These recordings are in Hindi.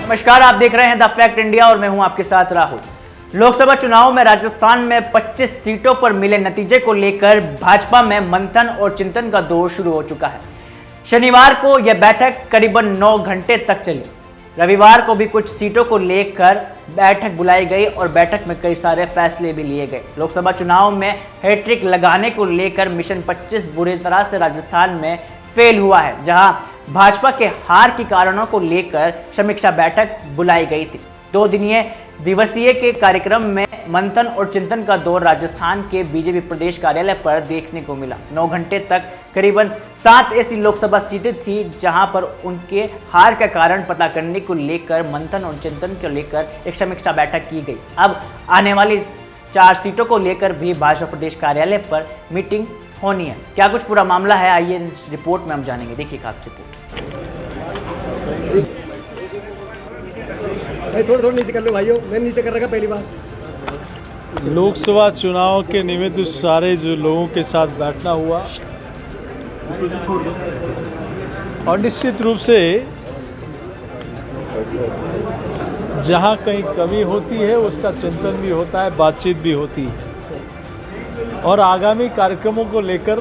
नमस्कार, आप देख रहे हैं द फैक्ट इंडिया और मैं हूं आपके साथ राहुल। लोकसभा चुनाव में राजस्थान में 25 सीटों पर मिले नतीजे को लेकर भाजपा में मंथन और चिंतन का दौर शुरू हो चुका है। शनिवार को यह बैठक करीबन 9 घंटे तक चली। रविवार को भी कुछ सीटों को लेकर बैठक बुलाई गई और बैठक में कई सारे फैसले भी लिए गए। लोकसभा चुनाव में हैट्रिक लगाने को लेकर मिशन 25 बुरी तरह से राजस्थान में फेल हुआ है, जहां भाजपा के हार के कारणों को लेकर समीक्षा बैठक बुलाई गई थी। 2 दिवसीय के कार्यक्रम में मंथन और चिंतन का दौर राजस्थान के बीजेपी प्रदेश कार्यालय पर देखने को मिला। 9 घंटे तक करीबन 7 ऐसी लोकसभा सीटें थी जहां पर उनके हार का कारण पता करने को लेकर मंथन और चिंतन को लेकर एक समीक्षा बैठक की गई। अब आने वाली 4 सीटों को लेकर भी भाजपा प्रदेश कार्यालय पर मीटिंग होनी है। क्या कुछ पूरा मामला है, आइए इस रिपोर्ट में हम जानेंगे। देखिए खास रिपोर्ट। थोड़ा नीचे कर लो भाइयों, मैं नीचे कर रखा पहली बार। लोकसभा चुनाव के निमित्त सारे जो लोगों के साथ बैठना हुआ और निश्चित रूप से जहां कहीं कमी होती है उसका चिंतन भी होता है, बातचीत भी होती है और आगामी कार्यक्रमों को लेकर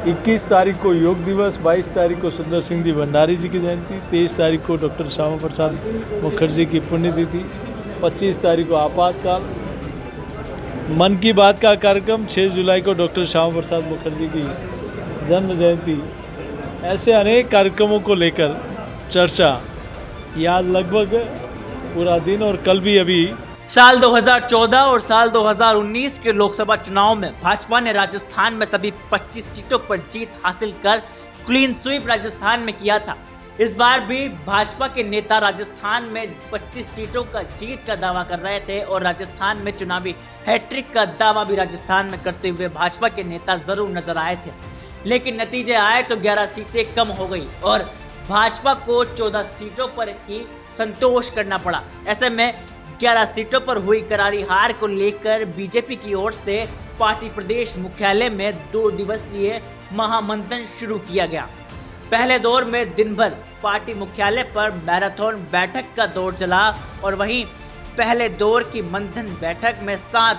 21 तारीख को योग दिवस, 22 तारीख को सुंदर सिंह जी भंडारी जी की जयंती, 23 तारीख को डॉक्टर श्यामा प्रसाद मुखर्जी की पुण्यतिथि, 25 तारीख को आपातकाल, मन की बात का कार्यक्रम, 6 जुलाई को डॉक्टर श्यामा प्रसाद मुखर्जी की जन्म जयंती, ऐसे अनेक कार्यक्रमों को लेकर चर्चा या लगभग पूरा दिन। और कल भी अभी साल 2014 और साल 2019 के लोकसभा चुनाव में भाजपा ने राजस्थान में सभी 25 सीटों पर जीत हासिल कर क्लीन स्वीप राजस्थान में किया था। इस बार भी भाजपा के नेता राजस्थान में 25 सीटों का जीत का दावा कर रहे थे और राजस्थान में चुनावी हैट्रिक का दावा भी राजस्थान में करते हुए भाजपा के नेता जरूर नजर आए थे। लेकिन नतीजे आए तो 11 सीटें कम हो गई और भाजपा को 14 सीटों पर ही संतोष करना पड़ा। ऐसे में 11 सीटों पर हुई करारी हार को लेकर बीजेपी की ओर से पार्टी प्रदेश मुख्यालय में 2 दिवसीय महामंथन शुरू किया गया। पहले दौर में दिन भर पार्टी मुख्यालय पर मैराथन बैठक का दौर चला और वहीं पहले दौर की मंथन बैठक में 7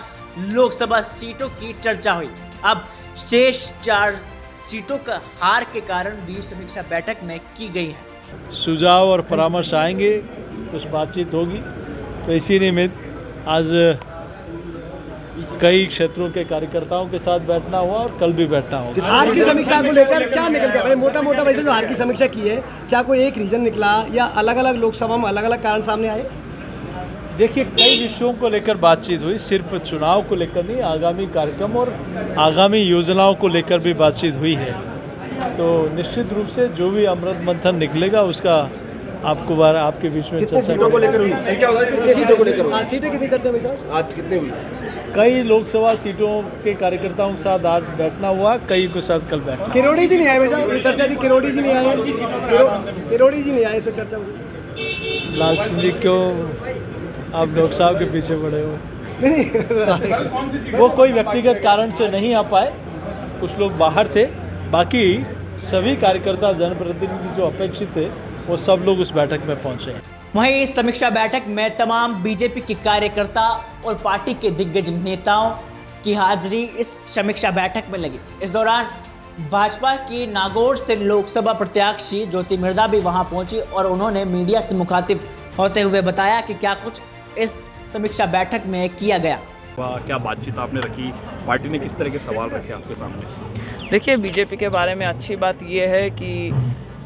लोकसभा सीटों की चर्चा हुई। अब शेष 4 सीटों का हार के कारण भी समीक्षा बैठक में की गई है। सुझाव और परामर्श आएंगे, कुछ बातचीत होगी। तो इसी निमित्त आज कई क्षेत्रों के कार्यकर्ताओं के साथ बैठना हुआ और कल भी बैठना होगा। हार की समीक्षा को लेकर क्या निकल गया भाई? मोटा वैसे जो हार की समीक्षा की है, क्या कोई एक रीजन निकला या अलग अलग लोकसभा में अलग अलग कारण सामने आए? देखिए, कई विषयों को लेकर बातचीत हुई, सिर्फ चुनाव को लेकर नहीं, आगामी कार्यक्रम और आगामी योजनाओं को लेकर भी बातचीत हुई है। तो निश्चित रूप से जो भी अमृत मंथन निकलेगा उसका आपको आपके बीच में चर्चा सीटों को लेकर हुई? सीटों को लेकर आज सीटें कितनी चर्चा में सर? आज कितने हुई? कई लोकसभा सीटों के कार्यकर्ताओं के साथ आज बैठना हुआ, कई के साथ कल बैठना। किरोड़ी जी नहीं आए वैसा चर्चा थी? किरोड़ी जी नहीं आए? किरोड़ी जी नहीं आए इस पर चर्चा हुई? लाल सिंह जी क्यों आप डॉक्टर साहब के पीछे पड़े हो? वो कोई व्यक्तिगत कारण से नहीं आ पाए, कुछ लोग बाहर थे। बाकी सभी कार्यकर्ता, जनप्रतिनिधि जो अपेक्षित थे वो सब लोग उस बैठक में पहुंचे। वहीं इस समीक्षा बैठक में तमाम बीजेपी के कार्यकर्ता और पार्टी के दिग्गज नेताओं की हाजिरी इस समीक्षा बैठक में लगी। इस दौरान भाजपा की नागौर से लोकसभा प्रत्याशी ज्योति मिर्धा भी वहां पहुंची और उन्होंने मीडिया से मुखातिब होते हुए बताया कि क्या कुछ इस समीक्षा बैठक में किया गया। क्या बातचीत आपने रखी, पार्टी ने किस तरह के सवाल रखे आपके सामने? देखिए, बीजेपी के बारे में अच्छी बात यह है कि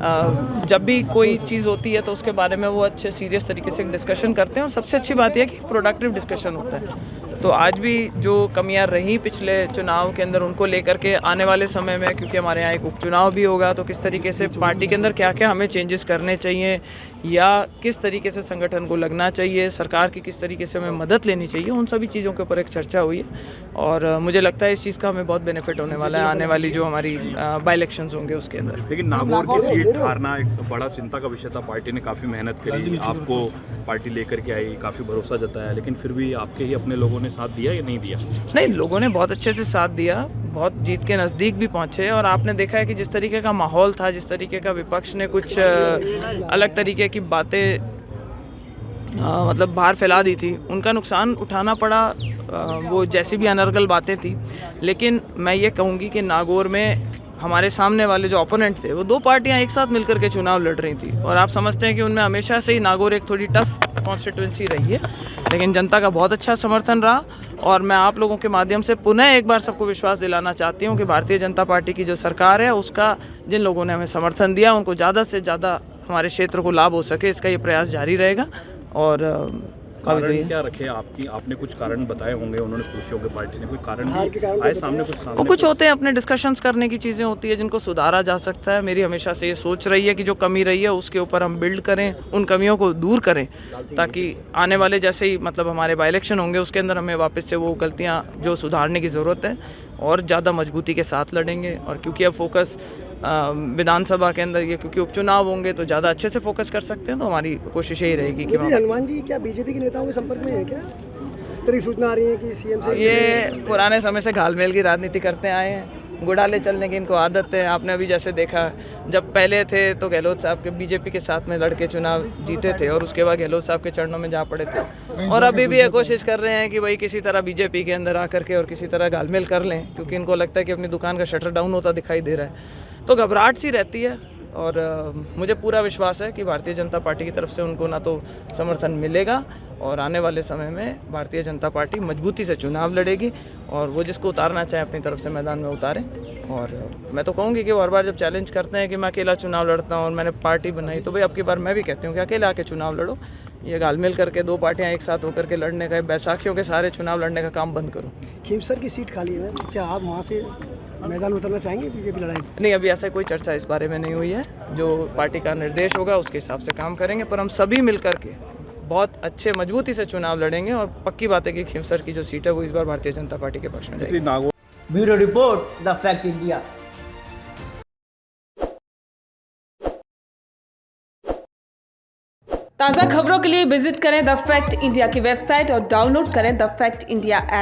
जब भी कोई चीज़ होती है तो उसके बारे में वो अच्छे सीरियस तरीके से डिस्कशन करते हैं और सबसे अच्छी बात यह है कि प्रोडक्टिव डिस्कशन होता है। तो आज भी जो कमियां रही पिछले चुनाव के अंदर उनको लेकर के आने वाले समय में, क्योंकि हमारे यहाँ एक उपचुनाव भी होगा, तो किस तरीके से पार्टी के अंदर क्या क्या हमें चेंजेस करने चाहिए या किस तरीके से संगठन को लगना चाहिए, सरकार की किस तरीके से हमें मदद लेनी चाहिए, उन सभी चीज़ों के ऊपर एक चर्चा हुई है और मुझे लगता है इस चीज़ का हमें बहुत बेनिफिट होने वाला है आने वाली जो हमारी बाई इलेक्शंस होंगे उसके अंदर। लेकिन नागौर की सीट हारना एक बड़ा चिंता का विषय था। पार्टी ने काफ़ी मेहनत करी, आपको पार्टी लेकर के आई, काफ़ी भरोसा जताया, लेकिन फिर भी आपके ही अपने लोगों ने साथ दिया या नहीं दिया? नहीं, लोगों ने बहुत अच्छे से साथ दिया, बहुत जीत के नज़दीक भी पहुँचे। और आपने देखा है कि जिस तरीके का माहौल था, जिस तरीके का विपक्ष ने कुछ अलग तरीके की बातें मतलब बाहर फैला दी थी, उनका नुकसान उठाना पड़ा। वो जैसी भी अनर्गल बातें थी, लेकिन मैं ये कहूँगी कि नागौर में हमारे सामने वाले जो ओपोनेंट थे, वो दो पार्टियां एक साथ मिलकर के चुनाव लड़ रही थी। और आप समझते हैं कि उनमें हमेशा से ही नागौर एक थोड़ी टफ कॉन्स्टिट्यूंसी रही है, लेकिन जनता का बहुत अच्छा समर्थन रहा। और मैं आप लोगों के माध्यम से पुनः एक बार सबको विश्वास दिलाना चाहती हूँ कि भारतीय जनता पार्टी की जो सरकार है, उसका जिन लोगों ने हमें समर्थन दिया, उनको ज़्यादा से ज़्यादा हमारे क्षेत्र को लाभ हो सके, इसका ये प्रयास जारी रहेगा। और कारण क्या रखे आपने कुछ कारण बताए होंगे, उन्होंने पूछे होंगे, पार्टी ने कोई कारण आए सामने? कुछ होते हैं, अपने डिस्कशंस करने की चीज़ें होती है जिनको सुधारा जा सकता है। मेरी हमेशा से ये सोच रही है कि जो कमी रही है उसके ऊपर हम बिल्ड करें, उन कमियों को दूर करें, ताकि आने वाले जैसे ही मतलब हमारे बाई इलेक्शन होंगे उसके अंदर हमें वापस से वो गलतियाँ जो सुधारने की ज़रूरत है और ज़्यादा मजबूती के साथ लड़ेंगे। और क्योंकि अब फोकस विधानसभा के अंदर ये क्योंकि उपचुनाव होंगे तो ज़्यादा अच्छे से फोकस कर सकते हैं, तो हमारी कोशिश यही रहेगी कि हनुमान जी क्या बीजेपी के नेताओं के संपर्क में है क्या? इस तरह की सूचना आ रही है कि सीएम से ये पुराने समय से घालमेल की राजनीति करते आए हैं, गुड़ाले चलने की इनको आदत है। आपने अभी जैसे देखा, जब पहले थे तो गहलोत साहब के बीजेपी के साथ में लड़के चुनाव जीते थे और उसके बाद गहलोत साहब के चरणों में जा पड़े थे। और अभी भी ये कोशिश कर रहे हैं कि भाई किसी तरह बीजेपी के अंदर आकर के और किसी तरह घालमेल कर लें, क्योंकि इनको लगता है कि अपनी दुकान का शटर डाउन होता दिखाई दे रहा है। तो घबराहट सी रहती है। और मुझे पूरा विश्वास है कि भारतीय जनता पार्टी की तरफ से उनको ना तो समर्थन मिलेगा, और आने वाले समय में भारतीय जनता पार्टी मजबूती से चुनाव लड़ेगी, और वो जिसको उतारना चाहे अपनी तरफ से मैदान में उतारें। और मैं तो कहूँगी कि वो हर बार जब चैलेंज करते हैं कि मैं अकेला चुनाव लड़ता हूँ और मैंने पार्टी बनाई, तो भाई अब की बार मैं भी कहती हूँ कि अकेला आके चुनाव लड़ो। ये घालमेल करके दो पार्टियां एक साथ होकर के लड़ने का, बैसाखियों के सारे चुनाव लड़ने का काम बंद करो। खीमसर की सीट खाली है, क्या आप वहाँ से मैदान उतरना चाहेंगे बीजेपी लड़ाई? नहीं, अभी ऐसा कोई चर्चा इस बारे में नहीं हुई है। जो पार्टी का निर्देश होगा उसके हिसाब से काम करेंगे, पर हम सभी मिलकर के बहुत अच्छे मजबूती से चुनाव लड़ेंगे। और पक्की बात है कि खीमसर की जो सीट है वो इस बार भारतीय जनता पार्टी के पक्ष में जाएगी। Bureau report, the fact India. ताज़ा खबरों के लिए विजिट करें द फैक्ट इंडिया की वेबसाइट और डाउनलोड करें द फैक्ट इंडिया ऐप।